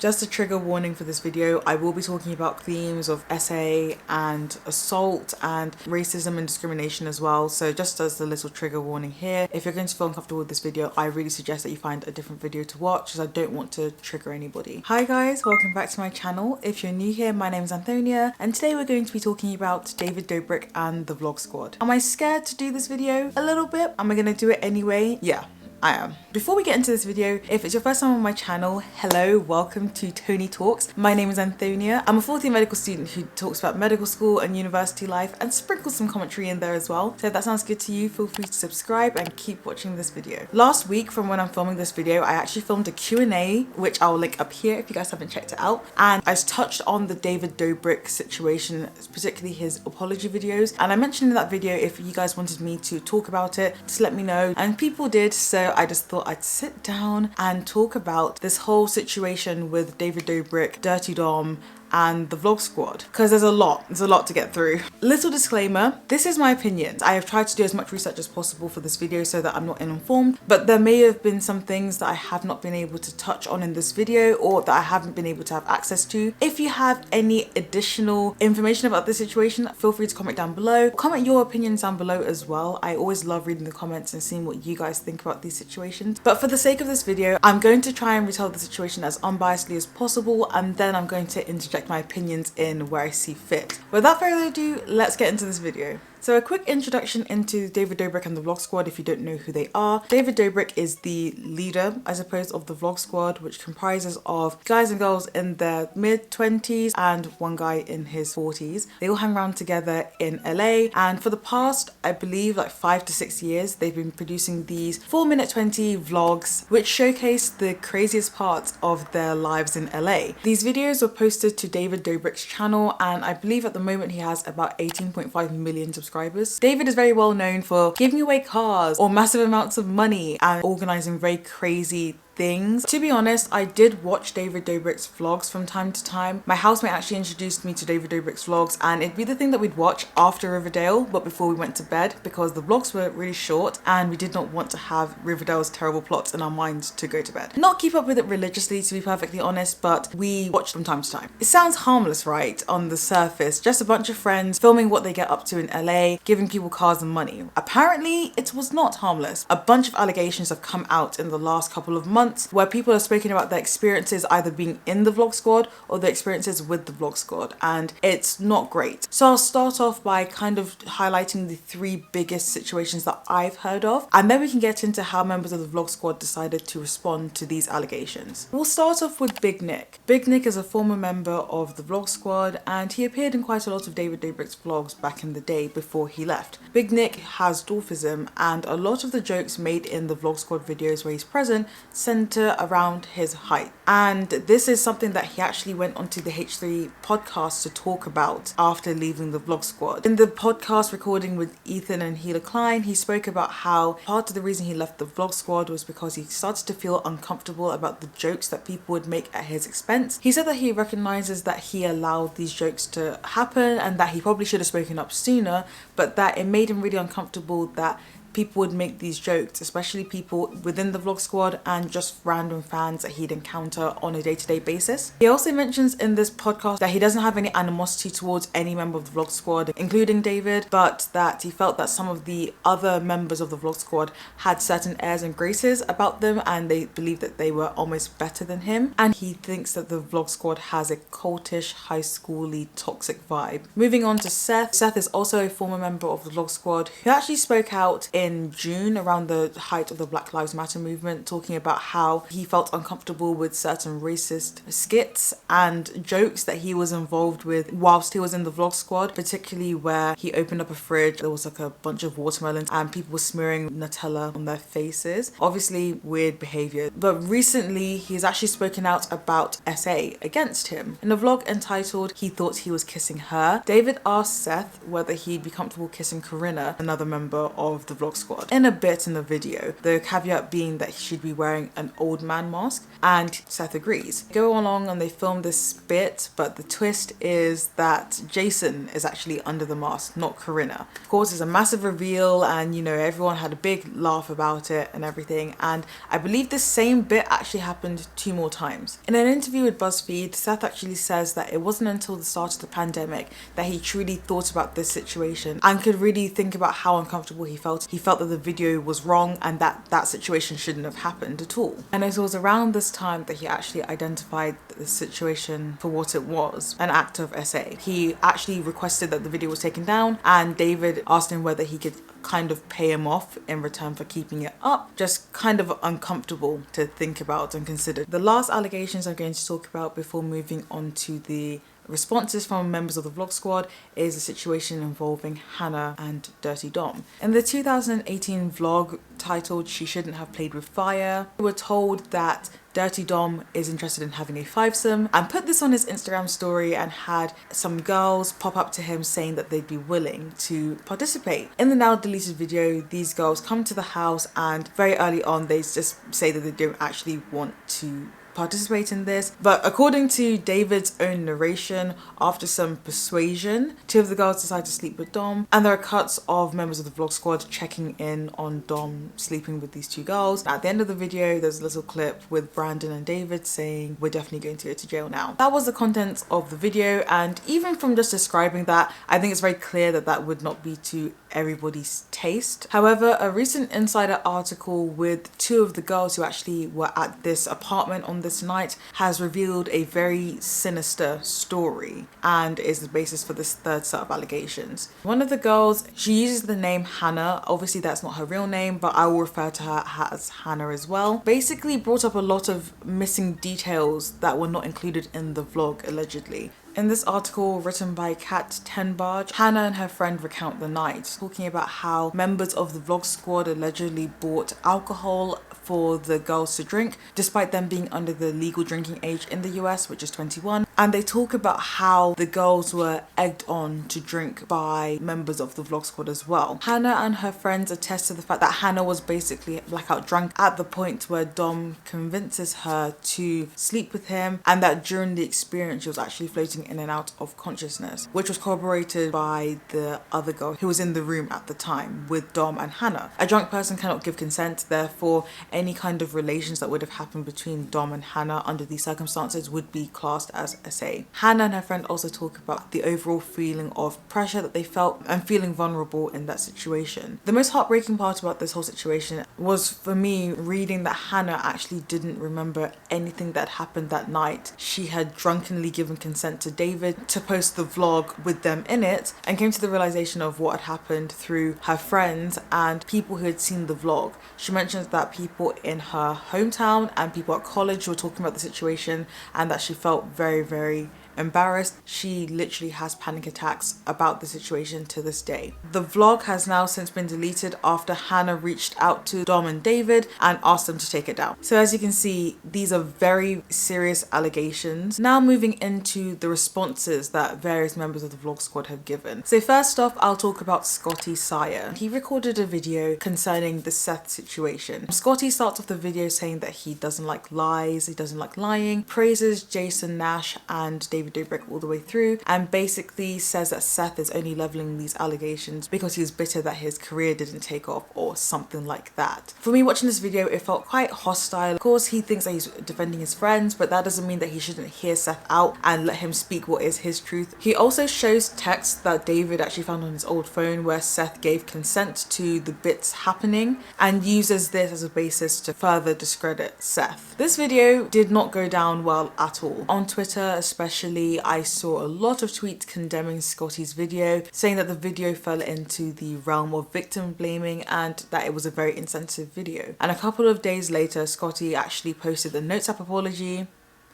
Just a trigger warning for this video, I will be talking about themes of SA and assault and racism and discrimination as well. So just as a little trigger warning here, if you're going to feel uncomfortable with this video, I really suggest that you find a different video to watch, because I don't want to trigger anybody. Hi guys, welcome back to my channel. If you're new here, my name is Antonia, and today we're going to be talking about David Dobrik and the Vlog Squad. Am I scared to do this video? A little bit. Am I gonna do it anyway? Yeah, I am. Before we get into this video, if it's your first time on my channel, hello, welcome to Tony Talks. My name is Antonia. I'm a fourth year medical student who talks about medical school and university life and sprinkles some commentary in there as well. So if that sounds good to you, feel free to subscribe and keep watching this video. Last week, from when I'm filming this video, I actually filmed a Q&A, which I'll link up here if you guys haven't checked it out. And I touched on the David Dobrik situation, particularly his apology videos. And I mentioned in that video, if you guys wanted me to talk about it, just let me know. And people did, so I just thought I'd sit down and talk about this whole situation with David Dobrik, Dirty Dom, and the Vlog Squad, because there's a lot to get through. Little disclaimer, this is my opinion. I have tried to do as much research as possible for this video so that I'm not uninformed, but there may have been some things that I have not been able to touch on in this video or that I haven't been able to have access to. If you have any additional information about this situation, feel free to comment down below. Comment your opinions down below as well. I always love reading the comments and seeing what you guys think about these situations. But for the sake of this video, I'm going to try and retell the situation as unbiasedly as possible, and then I'm going to interject my opinions in where I see fit. Without further ado, let's get into this video. So a quick introduction into David Dobrik and the Vlog Squad if you don't know who they are. David Dobrik is the leader, I suppose, of the Vlog Squad, which comprises of guys and girls in their mid-20s and one guy in his 40s. They all hang around together in LA, and for the past, I believe, like 5 to 6 years, they've been producing these 4-minute 20 vlogs, which showcase the craziest parts of their lives in LA. These videos were posted to David Dobrik's channel, and I believe at the moment he has about 18.5 million subscribers. David is very well known for giving away cars or massive amounts of money and organizing very crazy things. To be honest, I did watch David Dobrik's vlogs from time to time. My housemate actually introduced me to David Dobrik's vlogs, and it'd be the thing that we'd watch after Riverdale, but before we went to bed, because the vlogs were really short and we did not want to have Riverdale's terrible plots in our minds to go to bed. Not keep up with it religiously, to be perfectly honest, but we watch from time to time. It sounds harmless, right, on the surface, just a bunch of friends filming what they get up to in LA, giving people cars and money. Apparently, it was not harmless. A bunch of allegations have come out in the last couple of months where people have spoken about their experiences either being in the Vlog Squad or their experiences with the Vlog Squad, and it's not great. So I'll start off by kind of highlighting the 3 biggest situations that I've heard of, and then we can get into how members of the Vlog Squad decided to respond to these allegations. We'll start off with Big Nick. Big Nick is a former member of the Vlog Squad, and he appeared in quite a lot of David Dobrik's vlogs back in the day before he left. Big Nick has dwarfism, and a lot of the jokes made in the Vlog Squad videos where he's present center around his height. And this is something that he actually went onto the H3 podcast to talk about after leaving the Vlog Squad. In the podcast recording with Ethan and Hila Klein, he spoke about how part of the reason he left the Vlog Squad was because he started to feel uncomfortable about the jokes that people would make at his expense. He said that he recognizes that he allowed these jokes to happen and that he probably should have spoken up sooner, but that it made him really uncomfortable that people would make these jokes, especially people within the Vlog Squad and just random fans that he'd encounter on a day-to-day basis. He also mentions in this podcast that he doesn't have any animosity towards any member of the Vlog Squad, including David, but that he felt that some of the other members of the Vlog Squad had certain airs and graces about them, and they believed that they were almost better than him. And he thinks that the Vlog Squad has a cultish, high school-y, toxic vibe. Moving on to Seth. Seth is also a former member of the Vlog Squad who actually spoke out in June around the height of the Black Lives Matter movement, talking about how he felt uncomfortable with certain racist skits and jokes that he was involved with whilst he was in the Vlog Squad, particularly where he opened up a fridge, there was like a bunch of watermelons and people were smearing Nutella on their faces. Obviously weird behavior, but recently he's actually spoken out about SA against him. In a vlog entitled "He Thought He Was Kissing Her," David asked Seth whether he'd be comfortable kissing Corinna, another member of the Vlog Vlog Squad in a bit in the video, the caveat being that he should be wearing an old man mask, and Seth agrees. They go along and they film this bit, but the twist is that Jason is actually under the mask, not Corinna. Of course, it's a massive reveal, and you know, everyone had a big laugh about it and everything, and I believe this same bit actually happened 2 more times. In an interview with BuzzFeed, Seth actually says that it wasn't until the start of the pandemic that he truly thought about this situation and could really think about how uncomfortable he felt. He felt that the video was wrong and that that situation shouldn't have happened at all. And it was around this time that he actually identified the situation for what it was, an act of SA. He actually requested that the video was taken down, and David asked him whether he could kind of pay him off in return for keeping it up. Just kind of uncomfortable to think about and consider. The last allegations I'm going to talk about before moving on to the responses from members of the Vlog Squad is a situation involving Hannah and Dirty Dom. In the 2018 vlog titled "She Shouldn't Have Played With Fire," we were told that Dirty Dom is interested in having a fivesome and put this on his Instagram story and had some girls pop up to him saying that they'd be willing to participate. In the now deleted video, these girls come to the house and very early on they just say that they don't actually want to participate in this, but according to David's own narration, after some persuasion, 2 of the girls decide to sleep with Dom, and there are cuts of members of the Vlog Squad checking in on Dom sleeping with these 2 girls. At the end of the video, there's a little clip with Brandon and David saying, "We're definitely going to go to jail now." That was the contents of the video, and even from just describing that, I think it's very clear that that would not be to everybody's taste. However, a recent Insider article with 2 of the girls who actually were at this apartment on this night has revealed a very sinister story and is the basis for this 3rd set of allegations. One of the girls, she uses the name Hannah. Obviously that's not her real name, but I will refer to her as Hannah as well. Basically brought up a lot of missing details that were not included in the vlog, allegedly. In this article written by Kat Tenbarge, Hannah and her friend recount the night, talking about how members of the Vlog Squad allegedly bought alcohol for the girls to drink, despite them being under the legal drinking age in the US, which is 21. And they talk about how the girls were egged on to drink by members of the Vlog Squad as well. Hannah and her friends attest to the fact that Hannah was basically blackout drunk at the point where Dom convinces her to sleep with him, and that during the experience she was actually floating in and out of consciousness, which was corroborated by the other girl who was in the room at the time with Dom and Hannah. A drunk person cannot give consent, therefore any kind of relations that would have happened between Dom and Hannah under these circumstances would be classed as SA. Hannah and her friend also talk about the overall feeling of pressure that they felt and feeling vulnerable in that situation. The most heartbreaking part about this whole situation was for me reading that Hannah actually didn't remember anything that happened that night. She had drunkenly given consent to David to post the vlog with them in it, and came to the realization of what had happened through her friends and people who had seen the vlog. She mentions that people in her hometown and people at college were talking about the situation, and that she felt very, very embarrassed. She literally has panic attacks about the situation to this day. The vlog has now since been deleted after Hannah reached out to Dom and David and asked them to take it down. So as you can see, these are very serious allegations. Now moving into the responses that various members of the Vlog Squad have given. So first off, I'll talk about Scotty Sire. He recorded a video concerning the Seth situation. Scotty starts off the video saying that he doesn't like lies, he doesn't like lying, praises Jason Nash and David Dobrik all the way through, and basically says that Seth is only leveling these allegations because he's bitter that his career didn't take off or something like that. For me watching this video, it felt quite hostile. Of course he thinks that he's defending his friends, but that doesn't mean that he shouldn't hear Seth out and let him speak what is his truth. He also shows texts that David actually found on his old phone where Seth gave consent to the bits happening and uses this as a basis to further discredit Seth. This video did not go down well at all. On Twitter especially, I saw a lot of tweets condemning Scotty's video, saying that the video fell into the realm of victim blaming and that it was a very insensitive video. And a couple of days later, Scotty actually posted the Notes app apology,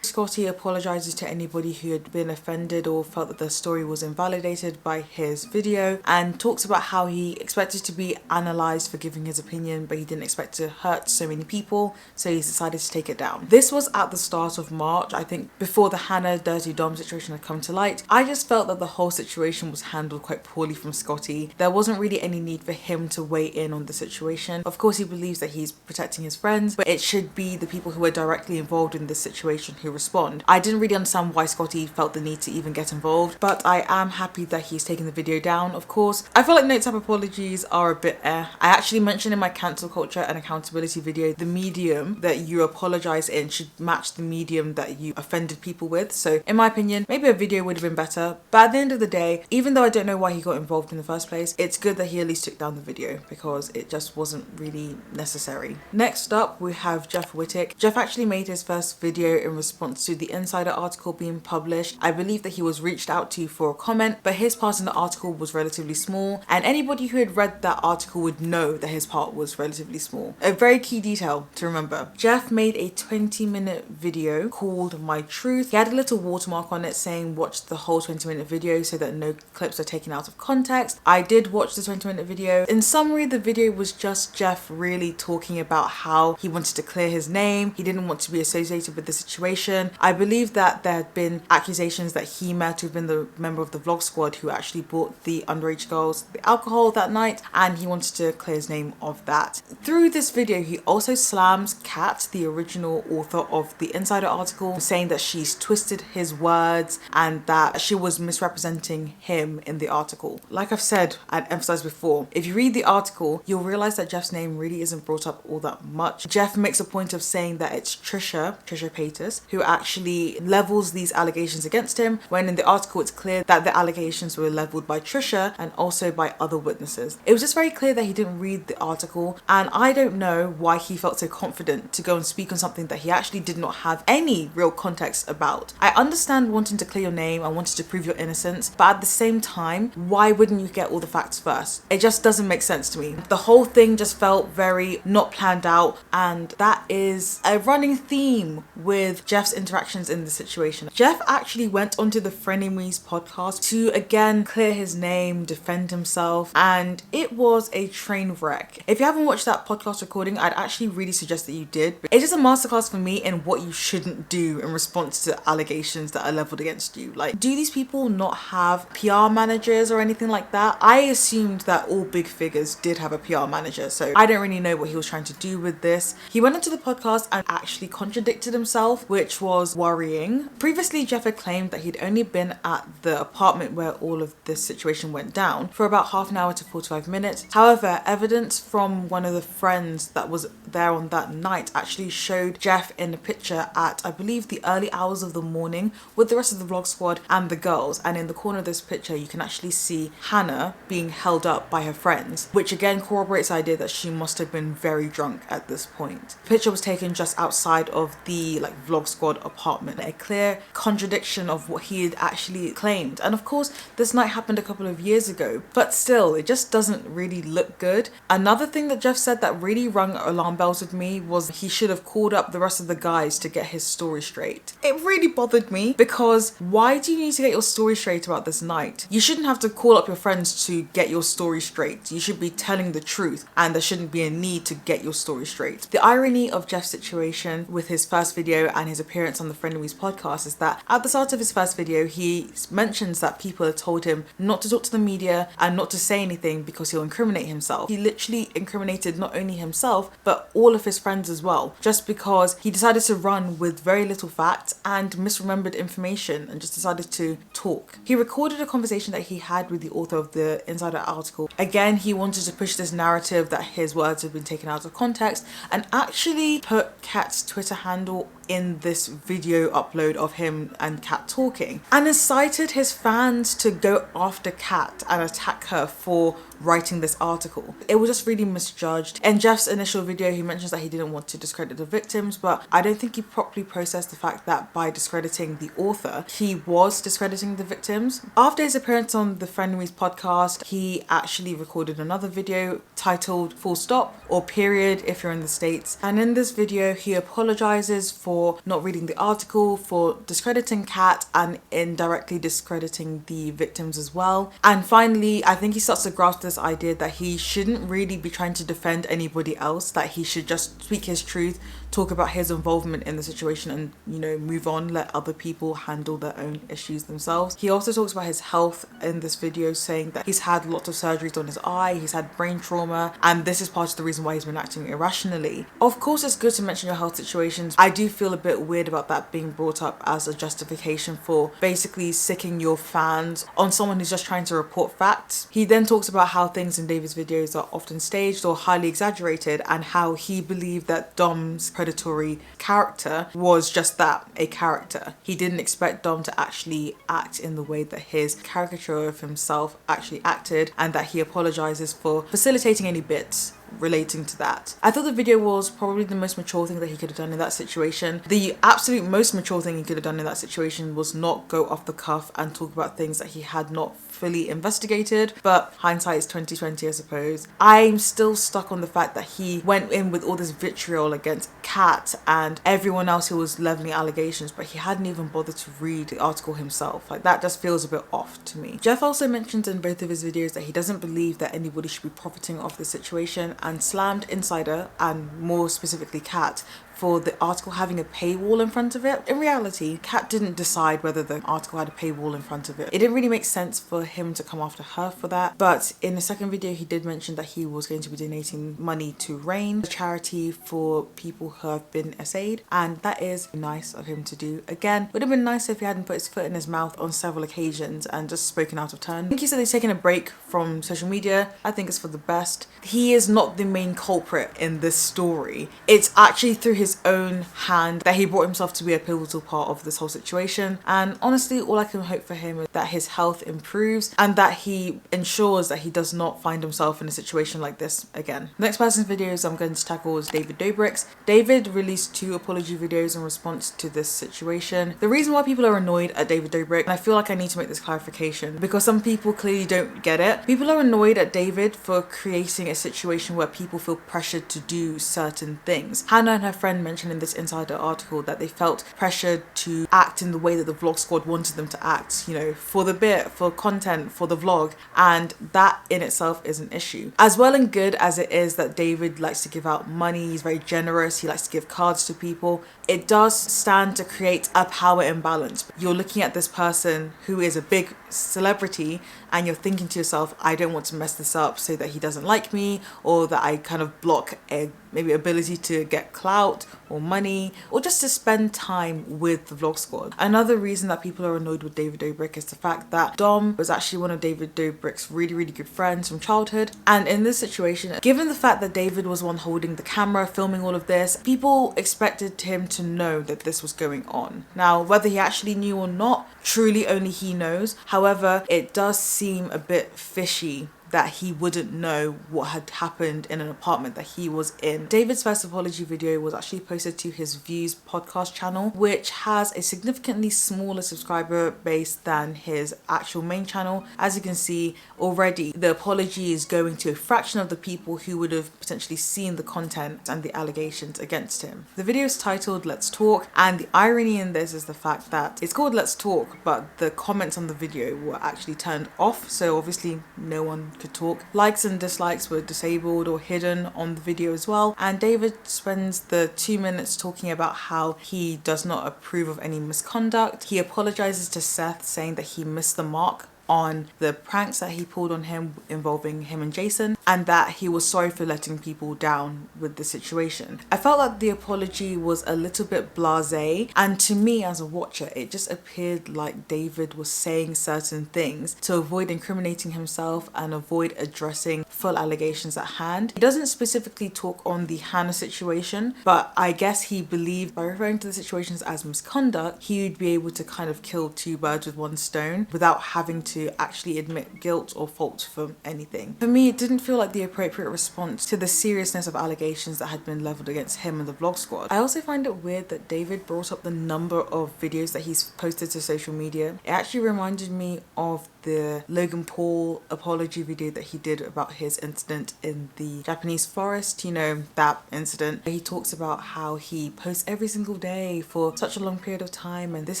Scotty apologizes to anybody who had been offended or felt that their story was invalidated by his video, and talks about how he expected to be analysed for giving his opinion, but he didn't expect to hurt so many people, so he's decided to take it down. This was at the start of March, I think before the Hannah Dirty Dom situation had come to light. I just felt that the whole situation was handled quite poorly from Scotty. There wasn't really any need for him to weigh in on the situation. Of course, he believes that he's protecting his friends, but it should be the people who are directly involved in this situation who respond. I didn't really understand why Scotty felt the need to even get involved, but I am happy that he's taken the video down. Of course, I feel like note tab apologies are a bit I actually mentioned in my cancel culture and accountability video, the medium that you apologize in should match the medium that you offended people with. So in my opinion, maybe a video would have been better, but at the end of the day, even though I don't know why he got involved in the first place, it's good that he at least took down the video because it just wasn't really necessary. Next up, we have Jeff Wittick. Jeff actually made his first video in response to the Insider article being published. I believe that he was reached out to for a comment, but his part in the article was relatively small, and anybody who had read that article would know that his part was relatively small. A very key detail to remember. Jeff made a 20-minute video called My Truth. He had a little watermark on it saying watch the whole 20-minute video so that no clips are taken out of context. I did watch the 20-minute video. In summary, the video was just Jeff really talking about how he wanted to clear his name. He didn't want to be associated with the situation. I believe that there had been accusations that he might have been the member of the vlog squad who actually bought the underage girls the alcohol that night, and he wanted to clear his name of that. Through this video, he also slams Kat, the original author of the Insider article, saying that she's twisted his words and that she was misrepresenting him in the article. Like I've said and emphasized before, if you read the article, you'll realize that Jeff's name really isn't brought up all that much. Jeff makes a point of saying that it's Trisha Paytas, who actually levels these allegations against him, when in the article it's clear that the allegations were leveled by Trisha and also by other witnesses. It was just very clear that he didn't read the article, and I don't know why he felt so confident to go and speak on something that he actually did not have any real context about. I understand wanting to clear your name and wanting to prove your innocence, but at the same time, why wouldn't you get all the facts first? It just doesn't make sense to me. The whole thing just felt very not planned out, and that is a running theme with Jeff's interactions in the situation. Jeff actually went onto the Frenemies podcast to again clear his name, defend himself, and it was a train wreck. If you haven't watched that podcast recording, I'd actually really suggest that you did. It's just a masterclass for me in what you shouldn't do in response to allegations that are leveled against you. Like, do these people not have PR managers or anything like that? I assumed that all big figures did have a PR manager, so I don't really know what he was trying to do with this. He went into the podcast and actually contradicted himself, which was worrying. Previously, Jeff had claimed that he'd only been at the apartment where all of this situation went down for about half an hour to 45 minutes. However, evidence from one of the friends that was there on that night actually showed Jeff in a picture at, I believe, the early hours of the morning with the rest of the vlog squad and the girls, and in the corner of this picture you can actually see Hannah being held up by her friends, which again corroborates the idea that she must have been very drunk at this point. The picture was taken just outside of the vlog squad apartment, a clear contradiction of what he had actually claimed. And of course this night happened a couple of years ago, but still it just doesn't really look good. Another thing that Jeff said that really rung alarm bells with me was he should have called up the rest of the guys to get his story straight. It really bothered me, because why do you need to get your story straight about this night? You shouldn't have to call up your friends to get your story straight. You should be telling the truth, and there shouldn't be a need to get your story straight. The irony of Jeff's situation with his first video and his appearance on the Frenemies podcast is that at the start of his first video he mentions that people had told him not to talk to the media and not to say anything because he'll incriminate himself. He literally incriminated not only himself but all of his friends as well, just because he decided to run with very little facts and misremembered information and just decided to talk. He recorded a conversation that he had with the author of the Insider article. Again, he wanted to push this narrative that his words had been taken out of context, and actually put Kat's Twitter handle in this video upload of him and Kat talking, and incited his fans to go after Kat and attack her for writing this article. It was just really misjudged. In Jeff's initial video, he mentions that he didn't want to discredit the victims, but I don't think he properly processed the fact that by discrediting the author, he was discrediting the victims. After his appearance on the Frenemies podcast, he actually recorded another video titled Full Stop or Period if you're in the States. And in this video, he apologizes for not reading the article, for discrediting Kat and indirectly discrediting the victims as well. And finally, I think he starts to grasp this idea that he shouldn't really be trying to defend anybody else, that he should just speak his truth, talk about his involvement in the situation and, you know, move on, let other people handle their own issues themselves. He also talks about his health in this video, saying that he's had lots of surgeries on his eye, he's had brain trauma, and this is part of the reason why he's been acting irrationally. Of course, it's good to mention your health situations. I do feel a bit weird about that being brought up as a justification for basically sicking your fans on someone who's just trying to report facts. He then talks about how things in David's videos are often staged or highly exaggerated, and how he believed that Dom's predatory character was just that, a character. He didn't expect Dom to actually act in the way that his caricature of himself actually acted, and that he apologizes for facilitating any bits relating to that. I thought the video was probably the most mature thing that he could have done in that situation. The absolute most mature thing he could have done in that situation was not go off the cuff and talk about things that he had not fully investigated, but hindsight is 2020, I suppose. I'm still stuck on the fact that he went in with all this vitriol against Kat and everyone else who was leveling allegations, but he hadn't even bothered to read the article himself. Like, that just feels a bit off to me. Jeff also mentioned in both of his videos that he doesn't believe that anybody should be profiting off the situation, and slammed Insider, and more specifically Kat, for the article having a paywall in front of it. In reality, Kat didn't decide whether the article had a paywall in front of it. It didn't really make sense for him to come after her for that. But in the second video, he did mention that he was going to be donating money to RAIN, a charity for people who have been essayed. And that is nice of him to do. Again, would have been nice if he hadn't put his foot in his mouth on several occasions and just spoken out of turn. I think he said he's taking a break from social media. I think it's for the best. He is not the main culprit in this story. It's actually through his own hand that he brought himself to be a pivotal part of this whole situation. And honestly, all I can hope for him is that his health improves and that he ensures that he does not find himself in a situation like this again. The next person's videos I'm going to tackle is David Dobrik's. David released 2 apology videos in response to this situation. The reason why people are annoyed at David Dobrik, and I feel like I need to make this clarification because some people clearly don't get it. People are annoyed at David for creating a situation where people feel pressured to do certain things. Hannah and her friend mentioned in this Insider article that they felt pressured to act in the way that the vlog squad wanted them to act, you know, for the bit, for content, for the vlog, and that in itself is an issue. As well and good as it is that David likes to give out money, he's very generous, he likes to give cards to people, it does stand to create a power imbalance. You're looking at this person who is a big celebrity and you're thinking to yourself, I don't want to mess this up so that he doesn't like me, or that I kind of block a maybe ability to get clout or money, or just to spend time with the vlog squad. Another reason that people are annoyed with David Dobrik is the fact that Dom was actually one of David Dobrik's really good friends from childhood. And in this situation, given the fact that David was one holding the camera, filming all of this, people expected him to know that this was going on. Now, whether he actually knew or not, truly only he knows. However, it does seem a bit fishy that he wouldn't know what had happened in an apartment that he was in. David's first apology video was actually posted to his Views podcast channel, which has a significantly smaller subscriber base than his actual main channel. As you can see already, the apology is going to a fraction of the people who would have potentially seen the content and the allegations against him. The video is titled Let's Talk, and the irony in this is the fact that it's called Let's Talk, but the comments on the video were actually turned off, so obviously no one could talk. Likes and dislikes were disabled or hidden on the video as well, and David spends the 2 minutes talking about how he does not approve of any misconduct. He apologizes to Seth, saying that he missed the mark on the pranks that he pulled on him involving him and Jason, and that he was sorry for letting people down with the situation. I felt like the apology was a little bit blasé, and to me as a watcher it just appeared like David was saying certain things to avoid incriminating himself and avoid addressing full allegations at hand. He doesn't specifically talk on the Hannah situation, but I guess he believed by referring to the situations as misconduct, he would be able to kind of kill 2 birds with 1 stone without having to to actually admit guilt or fault for anything. For me, it didn't feel like the appropriate response to the seriousness of allegations that had been leveled against him and the vlog squad. I also find it weird that David brought up the number of videos that he's posted to social media. It actually reminded me of the Logan Paul apology video that he did about his incident in the Japanese forest, you know, that incident. He talks about how he posts every single day for such a long period of time and this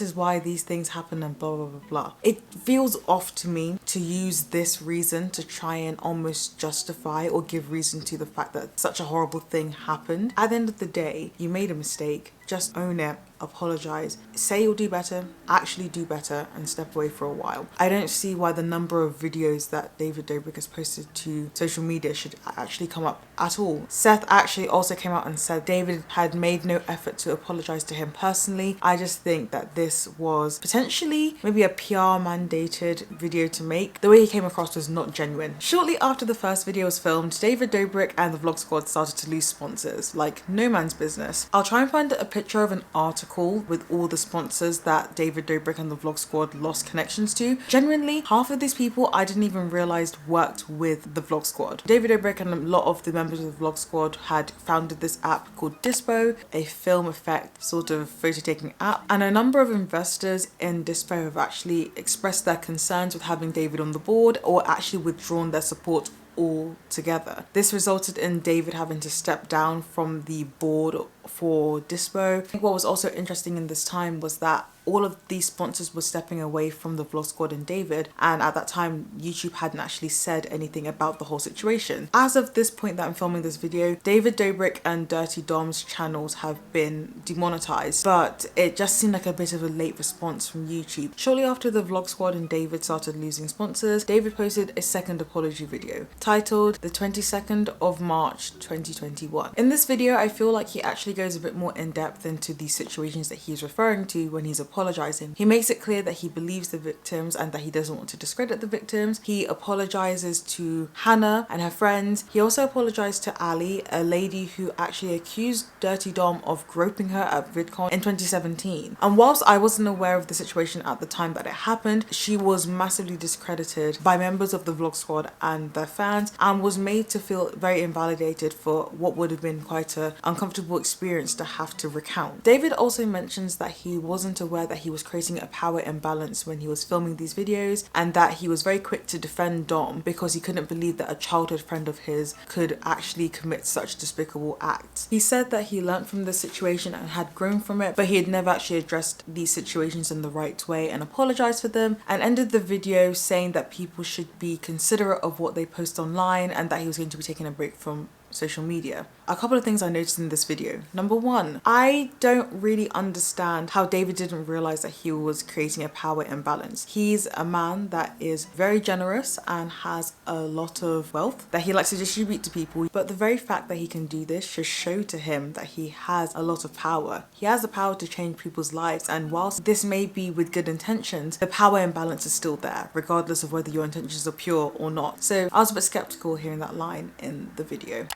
is why these things happen and blah blah blah blah. It feels off to me to use this reason to try and almost justify or give reason to the fact that such a horrible thing happened. At the end of the day, you made a mistake. Just own it, apologize, say you'll do better, actually do better, and step away for a while. I don't see why the number of videos that David Dobrik has posted to social media should actually come up at all. Seth actually also came out and said David had made no effort to apologize to him personally. I just think that this was potentially maybe a PR mandated video to make. The way he came across was not genuine. Shortly after the first video was filmed, David Dobrik and the vlog squad started to lose sponsors, like no man's business. I'll try and find a picture of an article with all the sponsors that David Dobrik and the vlog squad lost connections to. Genuinely, half of these people I didn't even realize worked with the vlog squad. David Dobrik and a lot of the members of the vlog squad had founded this app called Dispo, a film effect sort of photo taking app, and a number of investors in Dispo have actually expressed their concerns with having David on the board or actually withdrawn their support altogether. This resulted in David having to step down from the board for Dispo. I think what was also interesting in this time was that all of these sponsors were stepping away from the vlog squad and David, and at that time YouTube hadn't actually said anything about the whole situation. As of this point that I'm filming this video, David Dobrik and Dirty Dom's channels have been demonetized, but it just seemed like a bit of a late response from YouTube. Shortly after the vlog squad and David started losing sponsors, David posted a second apology video titled the 22nd of March 2021. In this video, I feel like he actually goes a bit more in depth into the situations that he's referring to when he's apologizing. He makes it clear that he believes the victims and that he doesn't want to discredit the victims. He apologizes to Hannah and her friends. He also apologized to Ali, a lady who actually accused Dirty Dom of groping her at VidCon in 2017. And whilst I wasn't aware of the situation at the time that it happened, she was massively discredited by members of the vlog squad and their fans and was made to feel very invalidated for what would have been quite an uncomfortable experience to have to recount. David also mentions that he wasn't aware that he was creating a power imbalance when he was filming these videos, and that he was very quick to defend Dom because he couldn't believe that a childhood friend of his could actually commit such despicable acts. He said that he learned from the situation and had grown from it, but he had never actually addressed these situations in the right way and apologized for them, and ended the video saying that people should be considerate of what they post online and that he was going to be taking a break from social media. A couple of things I noticed in this video. Number one, I don't really understand how David didn't realize that he was creating a power imbalance. He's a man that is very generous and has a lot of wealth that he likes to distribute to people, but the very fact that he can do this should show to him that he has a lot of power. He has the power to change people's lives, and whilst this may be with good intentions, the power imbalance is still there, regardless of whether your intentions are pure or not. So I was a bit skeptical hearing that line in the video.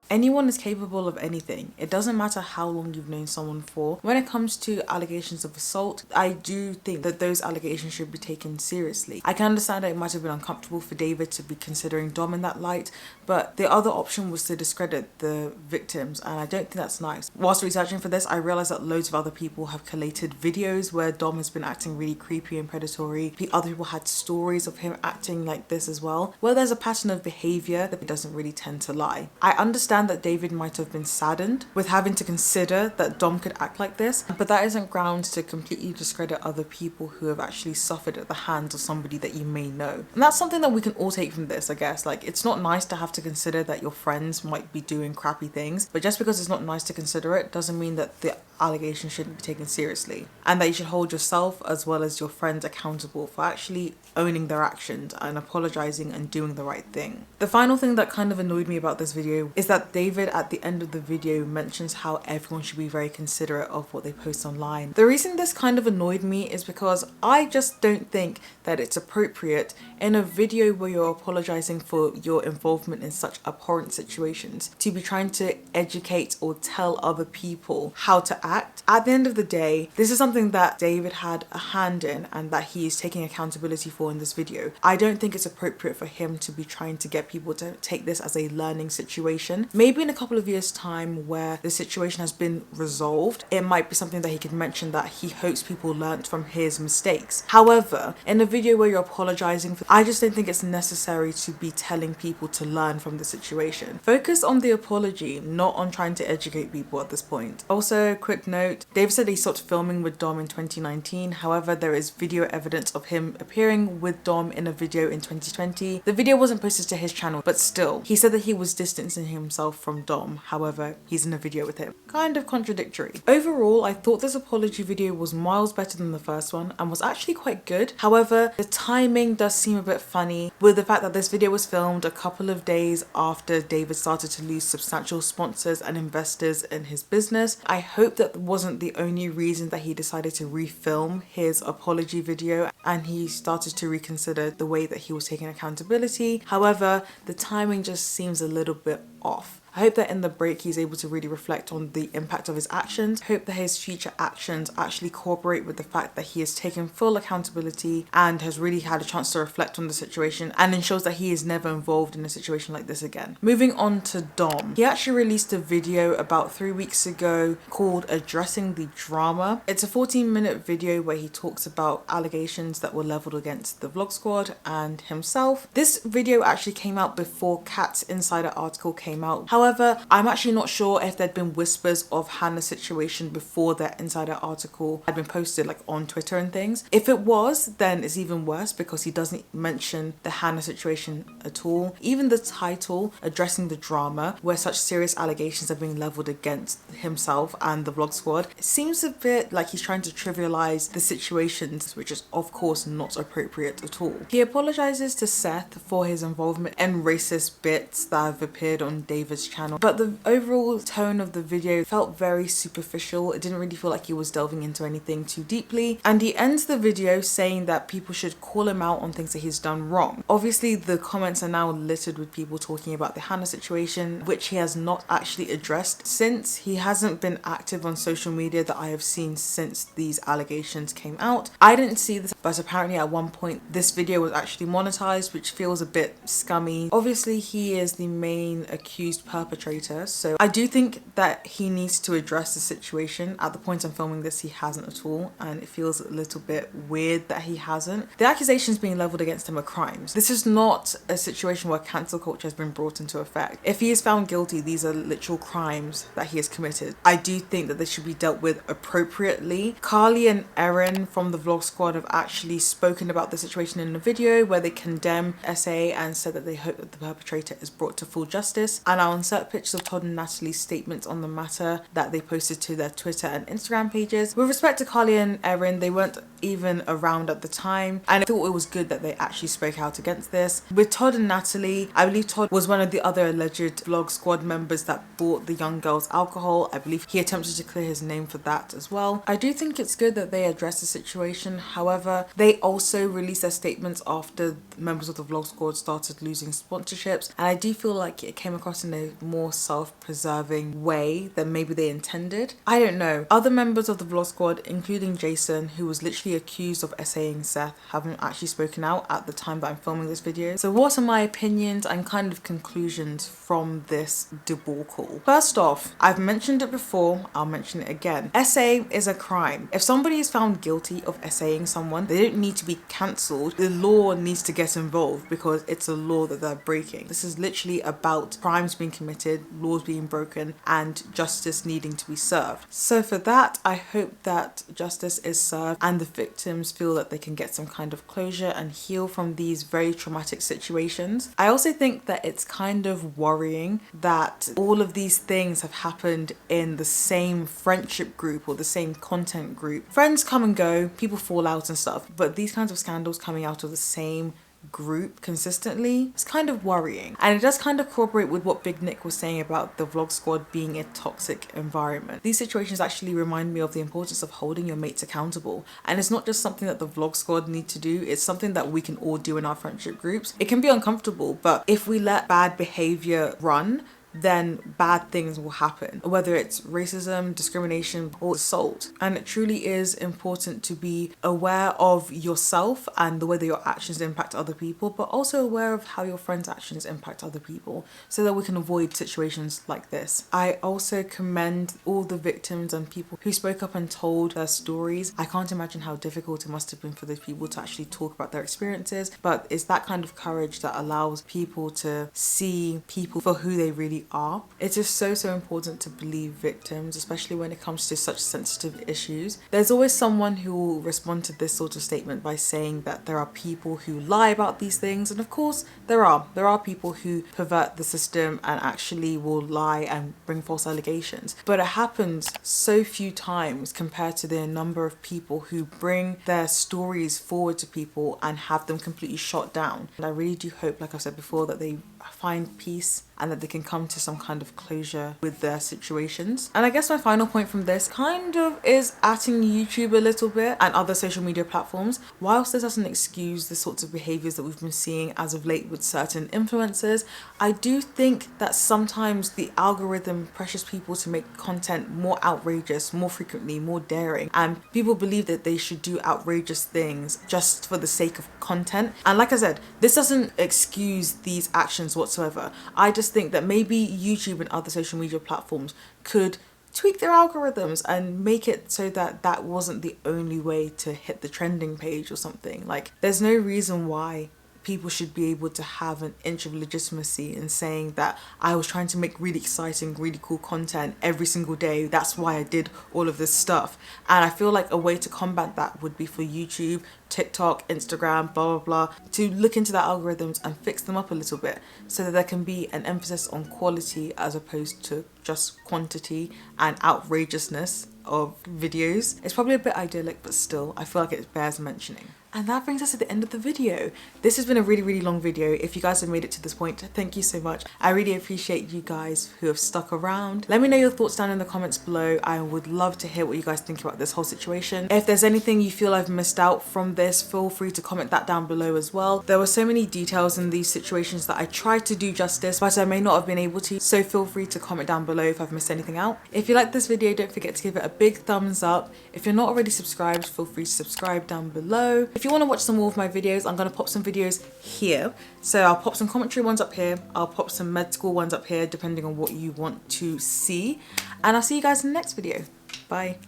Anyone is capable of anything. It doesn't matter how long you've known someone for. When it comes to allegations of assault, I do think that those allegations should be taken seriously. I can understand that it might have been uncomfortable for David to be considering Dom in that light, but the other option was to discredit the victims, and I don't think that's nice. Whilst researching for this, I realized that loads of other people have collated videos where Dom has been acting really creepy and predatory. Other people had stories of him acting like this as well, where there's a pattern of behavior that doesn't really tend to lie. I understand that David might have been saddened with having to consider that Dom could act like this, but that isn't grounds to completely discredit other people who have actually suffered at the hands of somebody that you may know. And that's something that we can all take from this, I guess. Like, it's not nice to have to consider that your friends might be doing crappy things, but just because it's not nice to consider it doesn't mean that the allegation shouldn't be taken seriously, and that you should hold yourself as well as your friends accountable for actually owning their actions and apologizing and doing the right thing. The final thing that kind of annoyed me about this video is that David at the end of the video mentions how everyone should be very considerate of what they post online. The reason this kind of annoyed me is because I just don't think that it's appropriate in a video where you're apologizing for your involvement in such abhorrent situations to be trying to educate or tell other people how to act At the end of the day, this is something that David had a hand in and that he is taking accountability for in this video. I don't think it's appropriate for him to be trying to get people to take this as a learning situation. Maybe in a couple of years' time where the situation has been resolved, it might be something that he could mention that he hopes people learnt from his mistakes. However, in a video where you're apologizing for, I just don't think it's necessary to be telling people to learn from the situation. Focus on the apology, not on trying to educate people at this point. Also, quick note, Dave said he stopped filming with Dom in 2019. However, there is video evidence of him appearing with Dom in a video in 2020. The video wasn't posted to his channel, but still, he said that he was distancing himself from Dom. However, he's in a video with him. Kind of contradictory. Overall, I thought this apology video was miles better than the first one and was actually quite good. However, the timing does seem a bit funny with the fact that this video was filmed a couple of days after David started to lose substantial sponsors and investors in his business. I hope that wasn't the only reason that he decided to refilm his apology video and he started to reconsider the way that he was taking accountability. However, the timing just seems a little bit off. I hope that in the break he's able to really reflect on the impact of his actions. I hope that his future actions actually cooperate with the fact that he has taken full accountability and has really had a chance to reflect on the situation and ensures that he is never involved in a situation like this again. Moving on to Dom. He actually released a video about 3 weeks ago called Addressing the Drama. It's a 14-minute video where he talks about allegations that were leveled against the Vlog Squad and himself. This video actually came out before Kat's Insider article came out. However, I'm actually not sure if there'd been whispers of Hannah's situation before that Insider article had been posted like on Twitter and things. If it was, then it's even worse because he doesn't mention the Hannah situation at all. Even the title, Addressing the Drama, where such serious allegations are being leveled against himself and the Vlog Squad, it seems a bit like he's trying to trivialize the situations, which is of course not appropriate at all. He apologizes to Seth for his involvement in racist bits that have appeared on David's channel, but the overall tone of the video felt very superficial. It didn't really feel like he was delving into anything too deeply, and he ends the video saying that people should call him out on things that he's done wrong. Obviously, the comments are now littered with people talking about the Hannah situation, which he has not actually addressed since he hasn't been active on social media that I have seen since these allegations came out. I didn't see this, but apparently at one point this video was actually monetized, which feels a bit scummy. Obviously, he is the main accused perpetrator, so I do think that he needs to address the situation. At the point I'm filming this, he hasn't at all, and it feels a little bit weird that he hasn't. The accusations being leveled against him are crimes. This is not a situation where cancel culture has been brought into effect. If he is found guilty, these are literal crimes that he has committed. I do think that they should be dealt with appropriately. Carly and Erin from the Vlog Squad have actually spoken about the situation in a video where they condemn SA and said that they hope that the perpetrator is brought to full justice, and I'll insert pictures of Todd and Natalie's statements on the matter that they posted to their Twitter and Instagram pages. With respect to Carly and Erin, they weren't even around at the time, and I thought it was good that they actually spoke out against this. With Todd and Natalie, I believe Todd was one of the other alleged Vlog Squad members that bought the young girls alcohol. I believe he attempted to clear his name for that as well. I do think it's good that they address the situation. However, they also released their statements after members of the Vlog Squad started losing sponsorships, and I do feel like it came across in a more self-preserving way than maybe they intended. I don't know. Other members of the Vlog Squad, including Jason, who was literally accused of essaying Seth, haven't actually spoken out at the time that I'm filming this video. So what are my opinions and kind of conclusions from this debacle? First off, I've mentioned it before, I'll mention it again. SA is a crime. If somebody is found guilty of essaying someone, they don't need to be cancelled. The law needs to get involved because it's a law that they're breaking. This is literally about crimes being committed, laws being broken, and justice needing to be served. So for that, I hope that justice is served and the victims feel that they can get some kind of closure and heal from these very traumatic situations. I also think that it's kind of worrying that all of these things have happened in the same friendship group or the same content group. Friends come and go, people fall out and stuff, but these kinds of scandals coming out of the same group consistently, it's kind of worrying, and it does kind of corroborate with what Big Nick was saying about the Vlog Squad being a toxic environment. These situations actually remind me of the importance of holding your mates accountable, and it's not just something that the Vlog Squad need to do, it's something that we can all do in our friendship groups. It can be uncomfortable, but if we let bad behavior run, then bad things will happen, whether it's racism, discrimination, or assault. And it truly is important to be aware of yourself and the way that your actions impact other people, but also aware of how your friends' actions impact other people, so that we can avoid situations like this. I also commend all the victims and people who spoke up and told their stories. I can't imagine how difficult it must have been for those people to actually talk about their experiences, but it's that kind of courage that allows people to see people for who they really are. It is so important to believe victims, especially when it comes to such sensitive issues. There's always someone who will respond to this sort of statement by saying that there are people who lie about these things, and of course there are people who pervert the system and actually will lie and bring false allegations, but it happens so few times compared to the number of people who bring their stories forward to people and have them completely shot down. And I really do hope, like I've said before, that they find peace and that they can come to some kind of closure with their situations. And I guess my final point from this kind of is atting YouTube a little bit and other social media platforms. Whilst this doesn't excuse the sorts of behaviours that we've been seeing as of late with certain influencers, I do think that sometimes the algorithm pressures people to make content more outrageous, more frequently, more daring, and people believe that they should do outrageous things just for the sake of content. And like I said, this doesn't excuse these actions whatsoever. I just think that maybe YouTube and other social media platforms could tweak their algorithms and make it so that that wasn't the only way to hit the trending page or something. Like, there's no reason why people should be able to have an inch of legitimacy in saying that I was trying to make really exciting, really cool content every single day. That's why I did all of this stuff. And I feel like a way to combat that would be for YouTube, TikTok, Instagram, blah, blah, blah, to look into their algorithms and fix them up a little bit so that there can be an emphasis on quality as opposed to just quantity and outrageousness of videos. It's probably a bit idyllic, but still, I feel like it bears mentioning. And that brings us to the end of the video. This has been a really long video. If you guys have made it to this point, thank you so much. I really appreciate you guys who have stuck around. Let me know your thoughts down in the comments below. I would love to hear what you guys think about this whole situation. If there's anything you feel I've missed out from this, feel free to comment that down below as well. There were so many details in these situations that I tried to do justice, but I may not have been able to, so feel free to comment down below if I've missed anything out. If you like this video, don't forget to give it a big thumbs up. If you're not already subscribed, feel free to subscribe down below. If you want to watch some more of my videos, I'm going to pop some videos here. So I'll pop some commentary ones up here. I'll pop some med school ones up here, depending on what you want to see. And I'll see you guys in the next video. Bye.